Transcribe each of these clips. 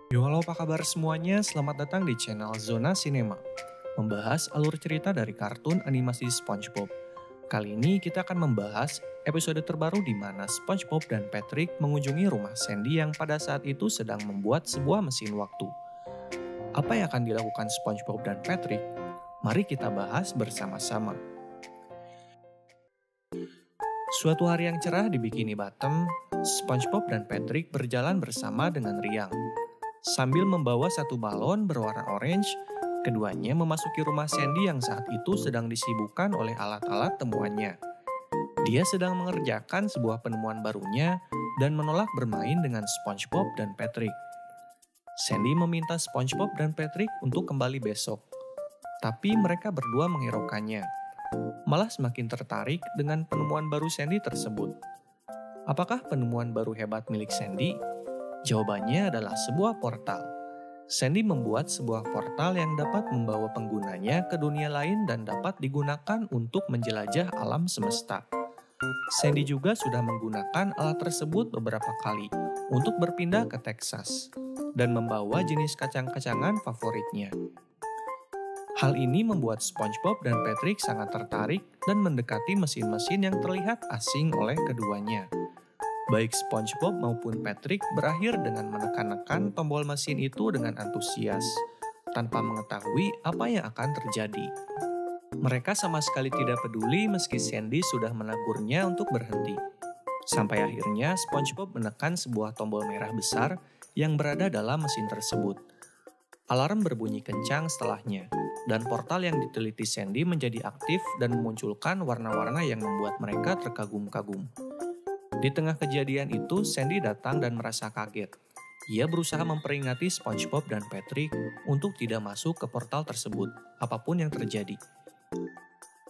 Yo halo apa kabar semuanya, selamat datang di channel Zona Cinema. Membahas alur cerita dari kartun animasi SpongeBob. Kali ini kita akan membahas episode terbaru di mana SpongeBob dan Patrick mengunjungi rumah Sandy yang pada saat itu sedang membuat sebuah mesin waktu. Apa yang akan dilakukan SpongeBob dan Patrick? Mari kita bahas bersama-sama. Suatu hari yang cerah di Bikini Bottom, SpongeBob dan Patrick berjalan bersama dengan riang. Sambil membawa satu balon berwarna orange, keduanya memasuki rumah Sandy yang saat itu sedang disibukkan oleh alat-alat temuannya. Dia sedang mengerjakan sebuah penemuan barunya dan menolak bermain dengan SpongeBob dan Patrick. Sandy meminta SpongeBob dan Patrick untuk kembali besok, tapi mereka berdua menghiraukannya. Malah semakin tertarik dengan penemuan baru Sandy tersebut. Apakah penemuan baru hebat milik Sandy? Jawabannya adalah sebuah portal. Sandy membuat sebuah portal yang dapat membawa penggunanya ke dunia lain dan dapat digunakan untuk menjelajah alam semesta. Sandy juga sudah menggunakan alat tersebut beberapa kali untuk berpindah ke Texas dan membawa jenis kacang-kacangan favoritnya. Hal ini membuat SpongeBob dan Patrick sangat tertarik dan mendekati mesin-mesin yang terlihat asing oleh keduanya. Baik SpongeBob maupun Patrick berakhir dengan menekan-nekan tombol mesin itu dengan antusias, tanpa mengetahui apa yang akan terjadi. Mereka sama sekali tidak peduli meski Sandy sudah menegurnya untuk berhenti. Sampai akhirnya SpongeBob menekan sebuah tombol merah besar yang berada dalam mesin tersebut. Alarm berbunyi kencang setelahnya, dan portal yang diteliti Sandy menjadi aktif dan memunculkan warna-warna yang membuat mereka terkagum-kagum. Di tengah kejadian itu, Sandy datang dan merasa kaget. Ia berusaha memperingati SpongeBob dan Patrick untuk tidak masuk ke portal tersebut, apapun yang terjadi.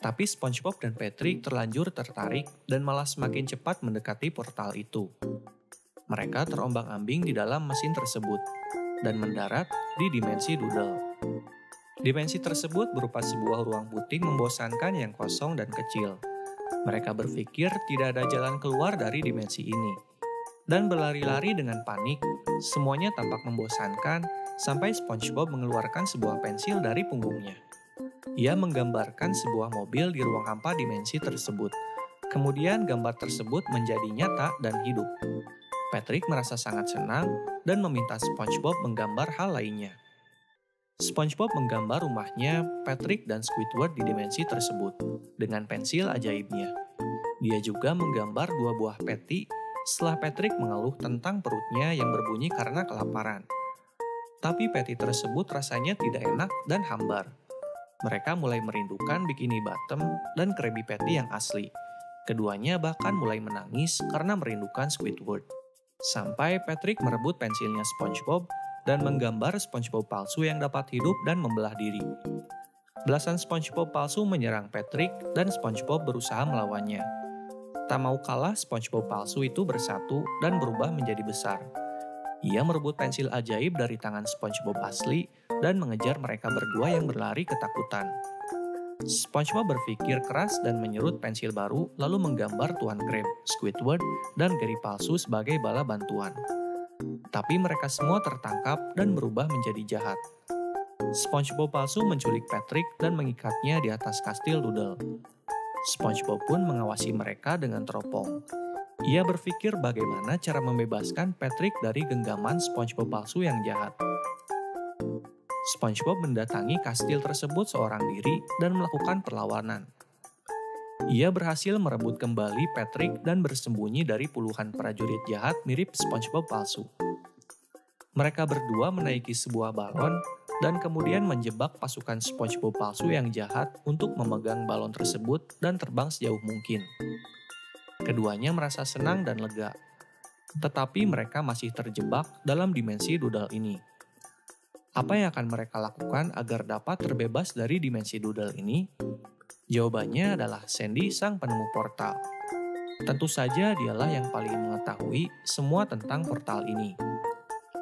Tapi SpongeBob dan Patrick terlanjur tertarik dan malah semakin cepat mendekati portal itu. Mereka terombang-ambing di dalam mesin tersebut dan mendarat di dimensi Doodle. Dimensi tersebut berupa sebuah ruang putih membosankan yang kosong dan kecil. Mereka berpikir tidak ada jalan keluar dari dimensi ini. Dan berlari-lari dengan panik, semuanya tampak membosankan sampai SpongeBob mengeluarkan sebuah pensil dari punggungnya. Ia menggambarkan sebuah mobil di ruang hampa dimensi tersebut. Kemudian gambar tersebut menjadi nyata dan hidup. Patrick merasa sangat senang dan meminta SpongeBob menggambar hal lainnya. SpongeBob menggambar rumahnya, Patrick, dan Squidward di dimensi tersebut dengan pensil ajaibnya. Dia juga menggambar dua buah patty setelah Patrick mengeluh tentang perutnya yang berbunyi karena kelaparan. Tapi patty tersebut rasanya tidak enak dan hambar. Mereka mulai merindukan Bikini Bottom dan Krabby Patty yang asli. Keduanya bahkan mulai menangis karena merindukan Squidward. Sampai Patrick merebut pensilnya SpongeBob dan menggambar SpongeBob palsu yang dapat hidup dan membelah diri. Belasan SpongeBob palsu menyerang Patrick dan SpongeBob berusaha melawannya. Tak mau kalah, SpongeBob palsu itu bersatu dan berubah menjadi besar. Ia merebut pensil ajaib dari tangan SpongeBob asli dan mengejar mereka berdua yang berlari ketakutan. SpongeBob berpikir keras dan menyerut pensil baru lalu menggambar Tuan Krab, Squidward, dan Gary palsu sebagai bala bantuan. Tapi mereka semua tertangkap dan berubah menjadi jahat. SpongeBob palsu menculik Patrick dan mengikatnya di atas kastil Doodle. SpongeBob pun mengawasi mereka dengan teropong. Ia berpikir bagaimana cara membebaskan Patrick dari genggaman SpongeBob palsu yang jahat. SpongeBob mendatangi kastil tersebut seorang diri dan melakukan perlawanan. Ia berhasil merebut kembali Patrick dan bersembunyi dari puluhan prajurit jahat mirip SpongeBob palsu. Mereka berdua menaiki sebuah balon dan kemudian menjebak pasukan SpongeBob palsu yang jahat untuk memegang balon tersebut dan terbang sejauh mungkin. Keduanya merasa senang dan lega, tetapi mereka masih terjebak dalam dimensi Doodle ini. Apa yang akan mereka lakukan agar dapat terbebas dari dimensi Doodle ini? Jawabannya adalah Sandy, sang penemu portal. Tentu saja dialah yang paling mengetahui semua tentang portal ini.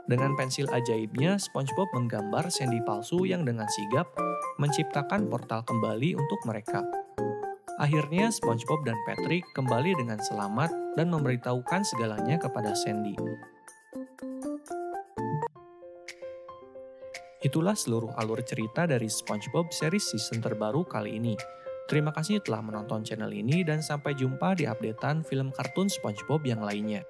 Dengan pensil ajaibnya, SpongeBob menggambar Sandy palsu yang dengan sigap menciptakan portal kembali untuk mereka. Akhirnya SpongeBob dan Patrick kembali dengan selamat dan memberitahukan segalanya kepada Sandy. Itulah seluruh alur cerita dari SpongeBob series season terbaru kali ini. Terima kasih telah menonton channel ini dan sampai jumpa di updatean film kartun SpongeBob yang lainnya.